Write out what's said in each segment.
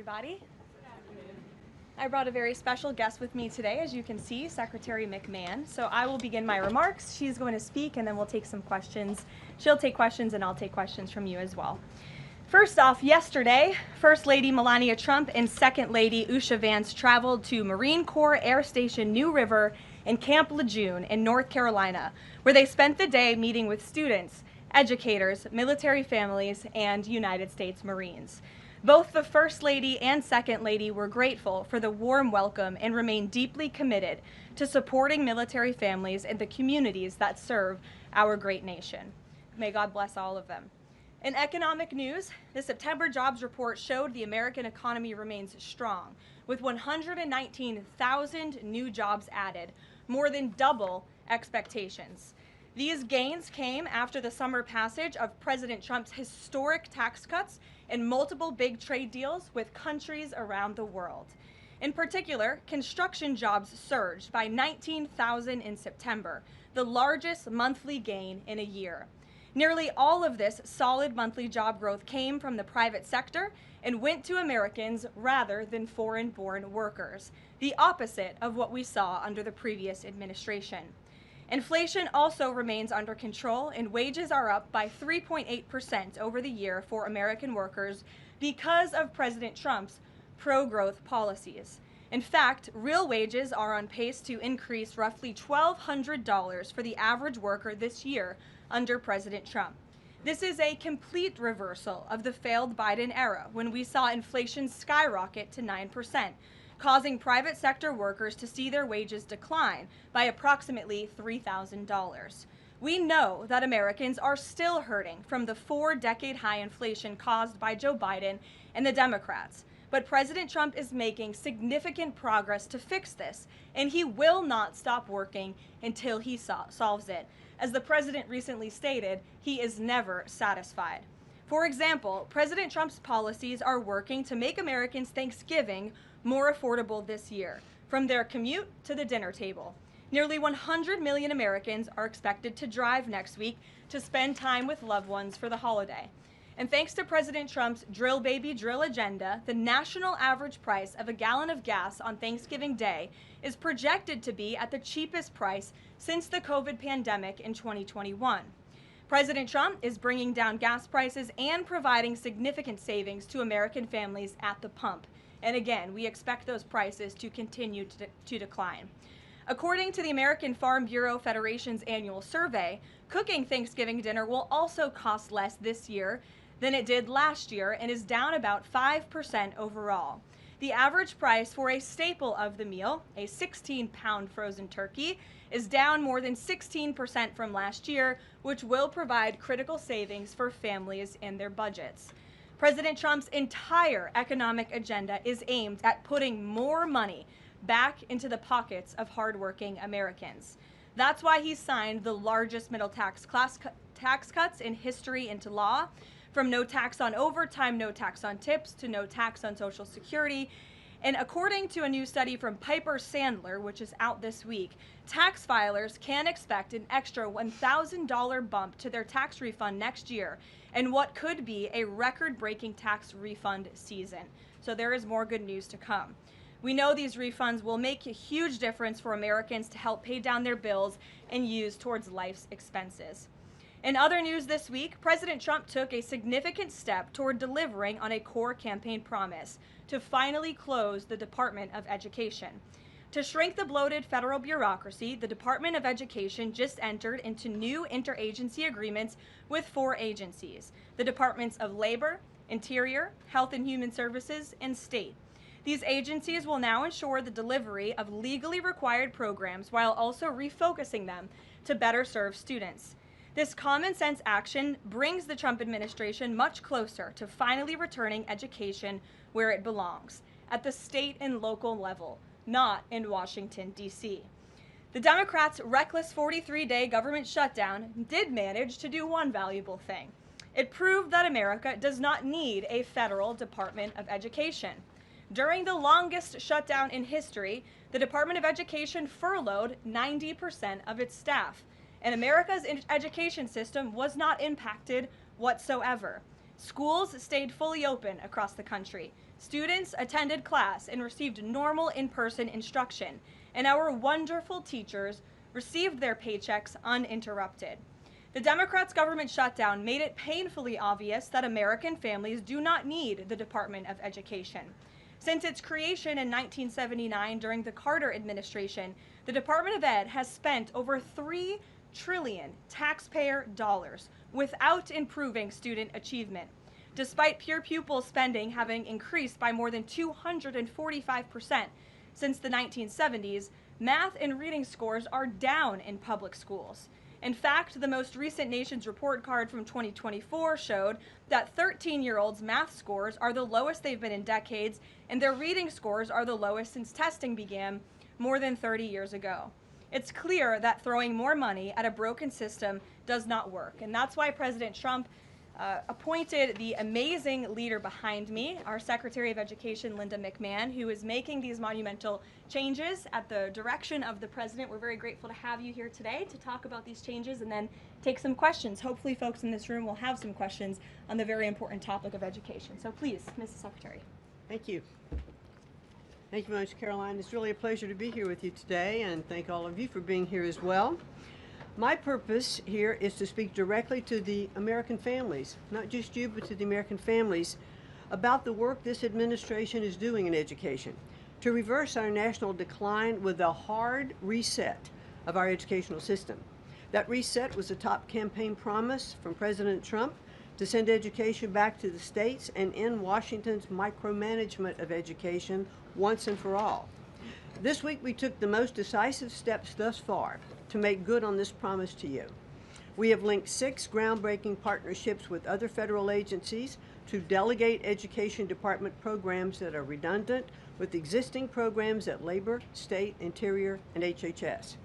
everybody. I brought a very special guest with me today, as you can see, Secretary McMahon. So I will begin my remarks. She's going to speak, and then we'll take some questions. She'll take questions, and I'll take questions from you as well. First off, yesterday, First Lady Melania Trump and Second Lady Usha Vance traveled to Marine Corps Air Station New River in Camp Lejeune in North Carolina, where they spent the day meeting with students, educators, military families, and United States Marines. Both the First Lady and Second Lady were grateful for the warm welcome and remain deeply committed to supporting military families and the communities that serve our great nation. May God bless all of them. In economic news, the September jobs report showed the American economy remains strong, with 119,000 new jobs added, more than double expectations. These gains came after the summer passage of President Trump's historic tax cuts and multiple big trade deals with countries around the world. In particular, construction jobs surged by 19,000 in September, the largest monthly gain in a year. Nearly all of this solid monthly job growth came from the private sector and went to Americans rather than foreign-born workers, the opposite of what we saw under the previous administration. Inflation also remains under control, and wages are up by 3.8% over the year for American workers because of President Trump's pro-growth policies. In fact, real wages are on pace to increase roughly $1,200 for the average worker this year under President Trump. This is a complete reversal of the failed Biden era, when we saw inflation skyrocket to 9%. Causing private sector workers to see their wages decline by approximately $3,000. We know that Americans are still hurting from the 4-decade high inflation caused by Joe Biden and the Democrats, but President Trump is making significant progress to fix this, and he will not stop working until he solves it. As the president recently stated, he is never satisfied. For example, President Trump's policies are working to make Americans' Thanksgiving more affordable this year, from their commute to the dinner table. Nearly 100 million Americans are expected to drive next week to spend time with loved ones for the holiday. And thanks to President Trump's drill baby drill agenda, the national average price of a gallon of gas on Thanksgiving Day is projected to be at the cheapest price since the COVID pandemic in 2021. President Trump is bringing down gas prices and providing significant savings to American families at the pump. And again, we expect those prices to continue to decline. According to the American Farm Bureau Federation's annual survey, cooking Thanksgiving dinner will also cost less this year than it did last year and is down about 5% overall. The average price for a staple of the meal, a 16-pound frozen turkey, is down more than 16% from last year, which will provide critical savings for families in their budgets. President Trump's entire economic agenda is aimed at putting more money back into the pockets of hardworking Americans. That's why he signed the largest middle tax cuts in history into law, from no tax on overtime, no tax on tips, to no tax on Social Security. And according to a new study from Piper Sandler, which is out this week, tax filers can expect an extra $1,000 bump to their tax refund next year in what could be a record-breaking tax refund season. So there is more good news to come. We know these refunds will make a huge difference for Americans to help pay down their bills and use towards life's expenses. In other news this week, President Trump took a significant step toward delivering on a core campaign promise to finally close the Department of Education. To shrink the bloated federal bureaucracy, the Department of Education just entered into new interagency agreements with 4 agencies: the Departments of Labor, Interior, Health and Human Services, and State. These agencies will now ensure the delivery of legally required programs while also refocusing them to better serve students. This common sense action brings the Trump administration much closer to finally returning education where it belongs, at the state and local level, not in Washington, D.C. The Democrats' reckless 43-day government shutdown did manage to do one valuable thing. It proved that America does not need a federal Department of Education. During the longest shutdown in history, the Department of Education furloughed 90% of its staff, and America's education system was not impacted whatsoever. Schools stayed fully open across the country. Students attended class and received normal in-person instruction, and our wonderful teachers received their paychecks uninterrupted. The Democrats' government shutdown made it painfully obvious that American families do not need the Department of Education. Since its creation in 1979 during the Carter administration, the Department of Ed has spent over $3 trillion taxpayer dollars without improving student achievement. Despite pure pupil spending having increased by more than 245% since the 1970s, math and reading scores are down in public schools. In fact, the most recent Nation's Report Card from 2024 showed that 13-year-olds' math scores are the lowest they've been in decades, and their reading scores are the lowest since testing began more than 30 years ago. It's clear that throwing more money at a broken system does not work, and that's why President Trump appointed the amazing leader behind me, our Secretary of Education, Linda McMahon, who is making these monumental changes at the direction of the president. We're very grateful to have you here today to talk about these changes and then take some questions. Hopefully folks in this room will have some questions on the very important topic of education. So please, Mrs. Secretary. Thank you. Thank you very much, Karoline. It's really a pleasure to be here with you today, and thank all of you for being here as well. My purpose here is to speak directly to the American families, not just you, but to the American families, about the work this administration is doing in education to reverse our national decline with a hard reset of our educational system. That reset was a top campaign promise from President Trump to send education back to the states and end Washington's micromanagement of education once and for all. This week we took the most decisive steps thus far to make good on this promise to you. We have linked 6 groundbreaking partnerships with other federal agencies to delegate education department programs that are redundant with existing programs at Labor, State, Interior, and HHS.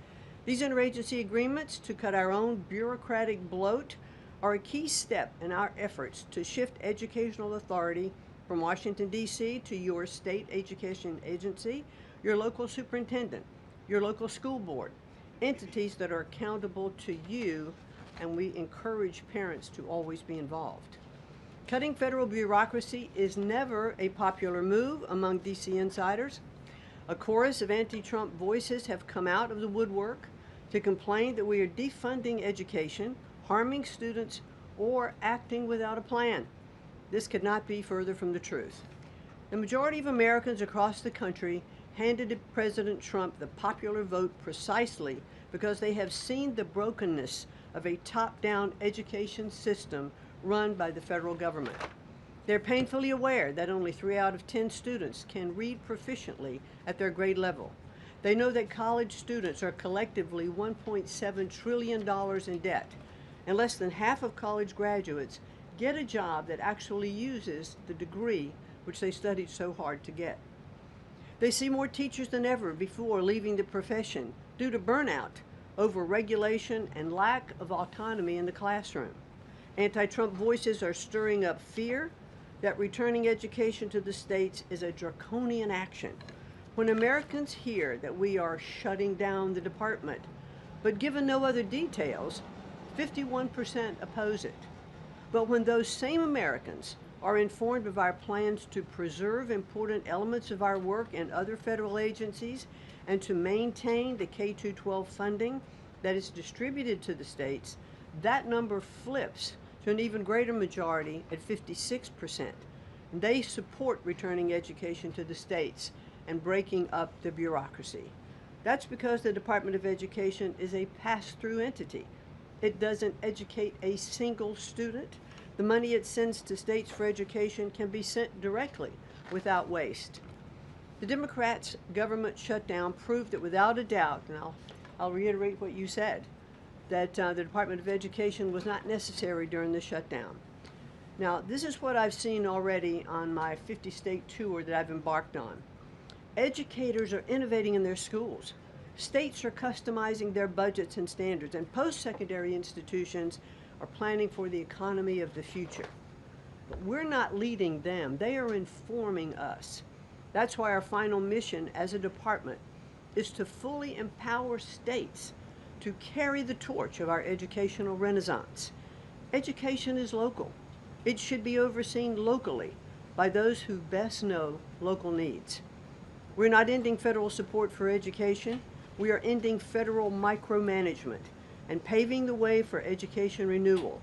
These interagency agreements to cut our own bureaucratic bloat are a key step in our efforts to shift educational authority from Washington, D.C. to your state education agency, your local superintendent, your local school board, entities that are accountable to you, and we encourage parents to always be involved. Cutting federal bureaucracy is never a popular move among D.C. insiders. A chorus of anti-Trump voices have come out of the woodwork to complain that we are defunding education, harming students, or acting without a plan. This could not be further from the truth. The majority of Americans across the country handed President Trump the popular vote precisely because they have seen the brokenness of a top-down education system run by the federal government. They're painfully aware that only 3 out of 10 students can read proficiently at their grade level. They know that college students are collectively $1.7 trillion in debt, and less than half of college graduates get a job that actually uses the degree which they studied so hard to get. They see more teachers than ever before leaving the profession due to burnout, over-regulation, and lack of autonomy in the classroom. Anti-Trump voices are stirring up fear that returning education to the states is a draconian action. When Americans hear that we are shutting down the department, but given no other details, 51% oppose it. But when those same Americans are informed of our plans to preserve important elements of our work in other federal agencies and to maintain the K-12 funding that is distributed to the states, that number flips to an even greater majority at 56%. And they support returning education to the states and breaking up the bureaucracy. That's because the Department of Education is a pass-through entity. It doesn't educate a single student. The money it sends to states for education can be sent directly without waste. The Democrats' government shutdown proved that without a doubt, and I'll reiterate what you said, that the Department of Education was not necessary during the shutdown. Now, this is what I've seen already on my 50-state tour that I've embarked on. Educators are innovating in their schools. States are customizing their budgets and standards, and post-secondary institutions are planning for the economy of the future. But we're not leading them. They are informing us. That's why our final mission as a department is to fully empower states to carry the torch of our educational renaissance. Education is local. It should be overseen locally by those who best know local needs. We're not ending federal support for education. We are ending federal micromanagement and paving the way for education renewal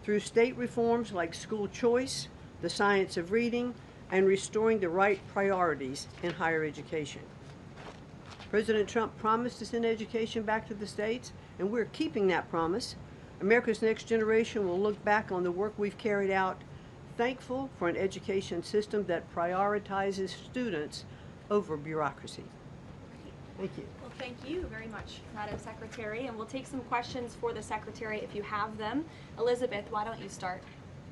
through state reforms like school choice, the science of reading, and restoring the right priorities in higher education. President Trump promised to send education back to the states, and we're keeping that promise. America's next generation will look back on the work we've carried out, thankful for an education system that prioritizes students over bureaucracy. Thank you. Well, thank you very much, Madam Secretary, and we'll take some questions for the Secretary if you have them. Elizabeth, why don't you start?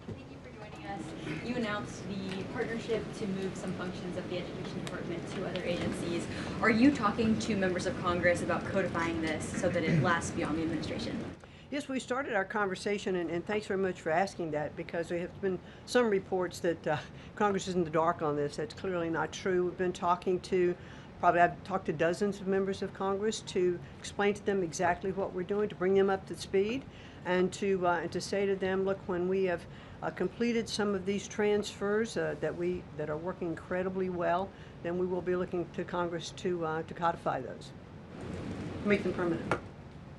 Thank you for joining us. You announced the partnership to move some functions of the Education Department to other agencies. Are you talking to members of Congress about codifying this so that it lasts beyond the administration? Yes, we started our conversation, and thanks very much for asking that, because there have been some reports that Congress is in the dark on this. That's clearly not true. We've been talking to, I've talked to dozens of members of Congress to explain to them exactly what we're doing, to bring them up to speed, and to say to them, look, when we have completed some of these transfers that are working incredibly well, then we will be looking to Congress to codify those, make them permanent.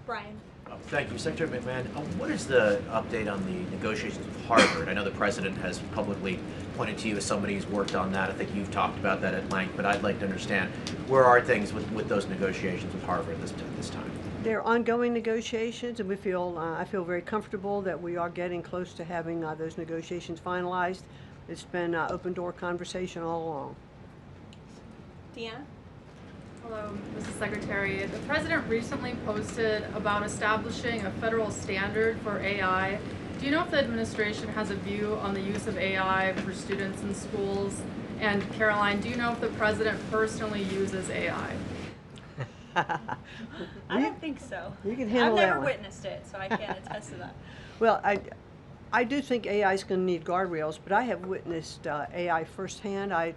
Brian. Thank you. Secretary McMahon, what is the update on the negotiations with Harvard? I know the President has publicly pointed to you as somebody who's worked on that. I think you've talked about that at length, but I'd like to understand where are things with those negotiations with Harvard this time? They're ongoing negotiations, and I feel very comfortable that we are getting close to having those negotiations finalized. It's been open door conversation all along. Deanna? Hello, Mrs. Secretary. The President recently posted about establishing a federal standard for AI. Do you know if the administration has a view on the use of AI for students in schools? And Karoline, do you know if the President personally uses AI? I don't think so. You can handle that I've never one. witnessed it, so I can't attest to that. Well, I do think AI is going to need guardrails, but I have witnessed AI firsthand. I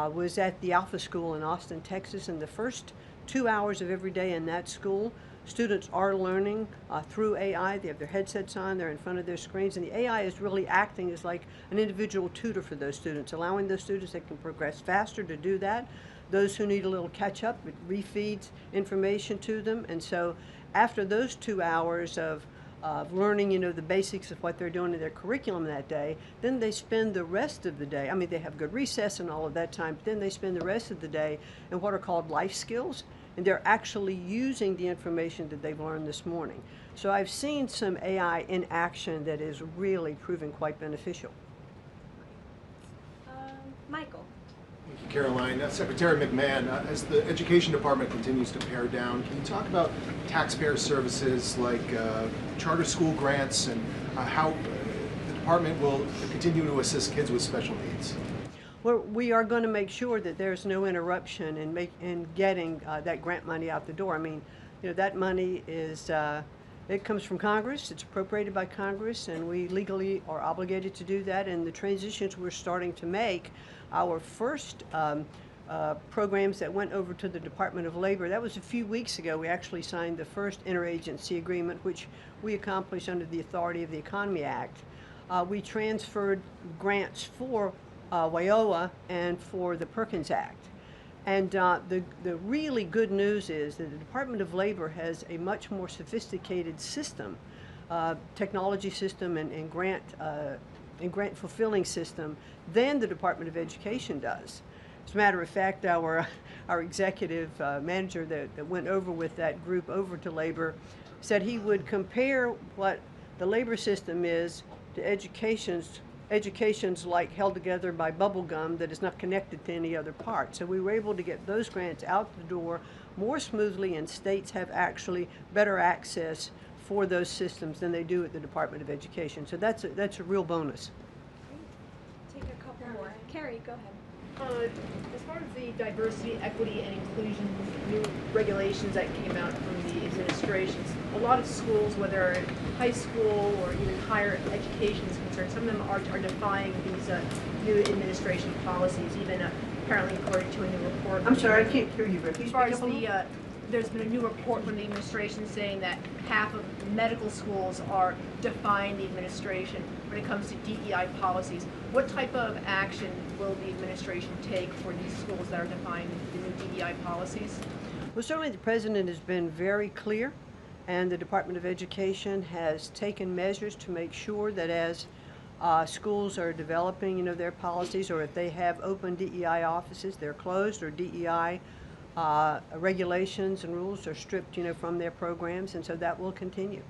was at the Alpha School in Austin, Texas, and the first 2 hours of every day in that school, students are learning through AI. They have their headsets on, they're in front of their screens, and the AI is really acting as like an individual tutor for those students, allowing those students that can progress faster to do that. Those who need a little catch up, it refeeds information to them. And so after those 2 hours of learning, the basics of what they're doing in their curriculum that day, then they spend the rest of the day, I mean, they have good recess and all of that time, but then they spend the rest of the day in what are called life skills, and they're actually using the information that they've learned this morning. So I've seen some AI in action that is really proving quite beneficial. Michael. Thank you, Karoline. Secretary McMahon, as the Education Department continues to pare down, can you talk about taxpayer services like charter school grants and how the department will continue to assist kids with special needs? Well, we are going to make sure that there's no interruption in getting that grant money out the door. I mean, that money is, it comes from Congress, it's appropriated by Congress, and we legally are obligated to do that. And the transitions we're starting to make, our first programs that went over to the Department of Labor, that was a few weeks ago. We actually signed the first interagency agreement, which we accomplished under the authority of the Economy Act. We transferred grants for WIOA and for the Perkins Act. And the really good news is that the Department of Labor has a much more sophisticated system, technology system and grant fulfilling system than the Department of Education does. As a matter of fact, our executive manager that went over with that group over to Labor said he would compare what the labor system is to education's like held together by bubble gum that is not connected to any other part. So we were able to get those grants out the door more smoothly, and states have actually better access for those systems than they do at the Department of Education. So that's a real bonus. Take a couple more. Carrie, go ahead. As far as the diversity, equity, and inclusion new regulations that came out from the administrations, a lot of schools, whether high school or even higher education is concerned, some of them are defying these new administration policies, even apparently according to a new report. I'm sorry, I can't hear you, Rick. As far as there's been a new report from the administration saying that half of medical schools are defying the administration. when it comes to DEI policies. What type of action will the administration take for these schools that are defying the new DEI policies? Well, certainly the president has been very clear, and the Department of Education has taken measures to make sure that as schools are developing, their policies, or if they have open DEI offices, they're closed, or DEI regulations and rules are stripped, from their programs, and so that will continue.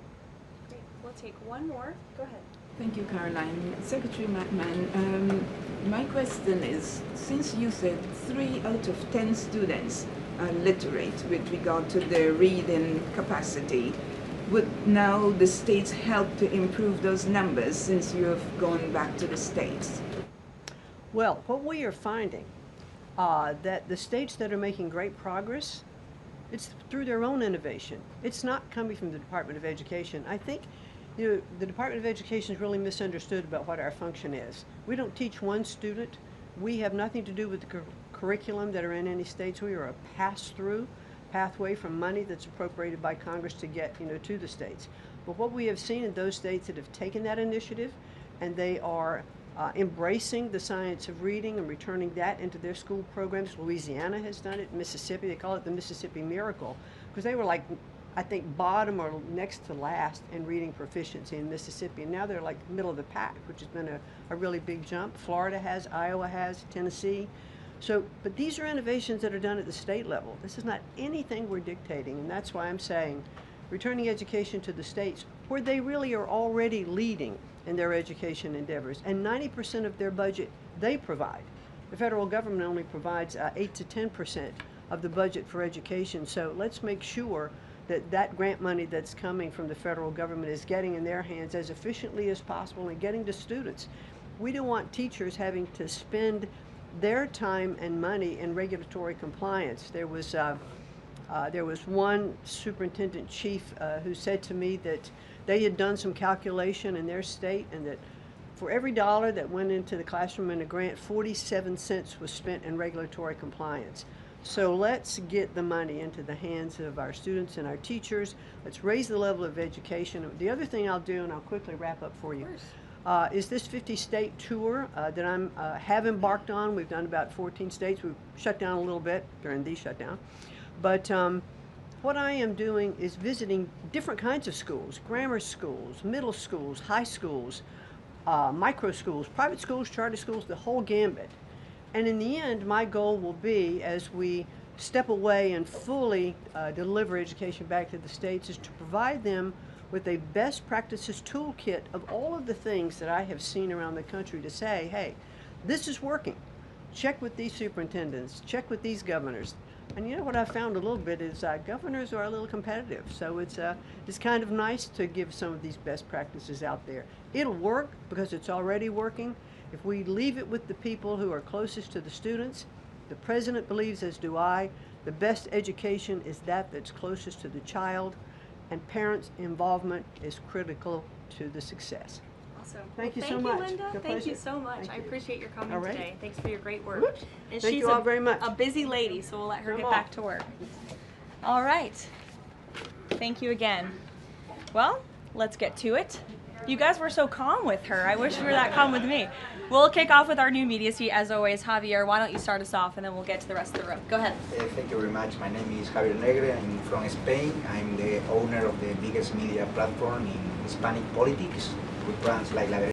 Great. We'll take one more. Go ahead. Thank you, Karoline. Secretary McMahon, my question is, since you said 3 out of 10 students are literate with regard to their reading capacity, would now the states help to improve those numbers since you have gone back to the states? Well, what we are finding, that the states that are making great progress, it's through their own innovation. It's not coming from the Department of Education. I think the Department of Education is really misunderstood about what our function is. We don't teach one student. We have nothing to do with the curriculum that are in any states. We are a pass-through pathway from money that's appropriated by Congress to get to the states. But what we have seen in those states that have taken that initiative and they are embracing the science of reading and returning that into their school programs. Louisiana has done it. Mississippi, they call it the Mississippi Miracle, because they were like, I think, bottom or next to last in reading proficiency in Mississippi, and now they're like middle of the pack, which has been a really big jump. Florida has, Iowa has, Tennessee. So, but these are innovations that are done at the state level. This is not anything we're dictating, and that's why I'm saying returning education to the states, where they really are already leading in their education endeavors, and 90% of their budget they provide. The federal government only provides 8 to 10% of the budget for education, so let's make sure that that grant money that's coming from the federal government is getting in their hands as efficiently as possible and getting to students. We don't want teachers having to spend their time and money in regulatory compliance. There was one superintendent chief who said to me that they had done some calculation in their state, and that for every dollar that went into the classroom in a grant, 47 cents was spent in regulatory compliance. So let's get the money into the hands of our students and our teachers. Let's raise the level of education. The other thing I'll do, and I'll quickly wrap up for you, is this 50-state tour that I have embarked on. We've done about 14 states. We've shut down a little bit during the shutdown. But what I am doing is visiting different kinds of schools, grammar schools, middle schools, high schools, micro schools, private schools, charter schools, the whole gambit. And in the end, my goal will be, as we step away and fully deliver education back to the states, is to provide them with a best practices toolkit of all of the things that I have seen around the country to say, hey, this is working. Check with these superintendents, check with these governors. And you know what I found a little bit is governors are a little competitive, so it's kind of nice to give some of these best practices out there. It'll work because it's already working. If we leave it with the people who are closest to the students, the president believes, as do I, the best education is that's closest to the child, and parents' involvement is critical to the success. Awesome. Thank you so Thank much. you, Linda. It's a Thank you pleasure. so much. Thank I you. appreciate your coming All right. today. Thanks for your great work. Whoops. And Thank she's you all very much. a busy lady, so we'll let her Come get on. back to work. All right. Thank you again. Well, let's get to it. You guys were so calm with her. I wish you were that calm with me. We'll kick off with our new media suite as always. Javier, why don't you start us off and then we'll get to the rest of the room. Go ahead. Thank you very much. My name is Javier Negre. I'm from Spain. I'm the owner of the biggest media platform in Hispanic politics with brands like La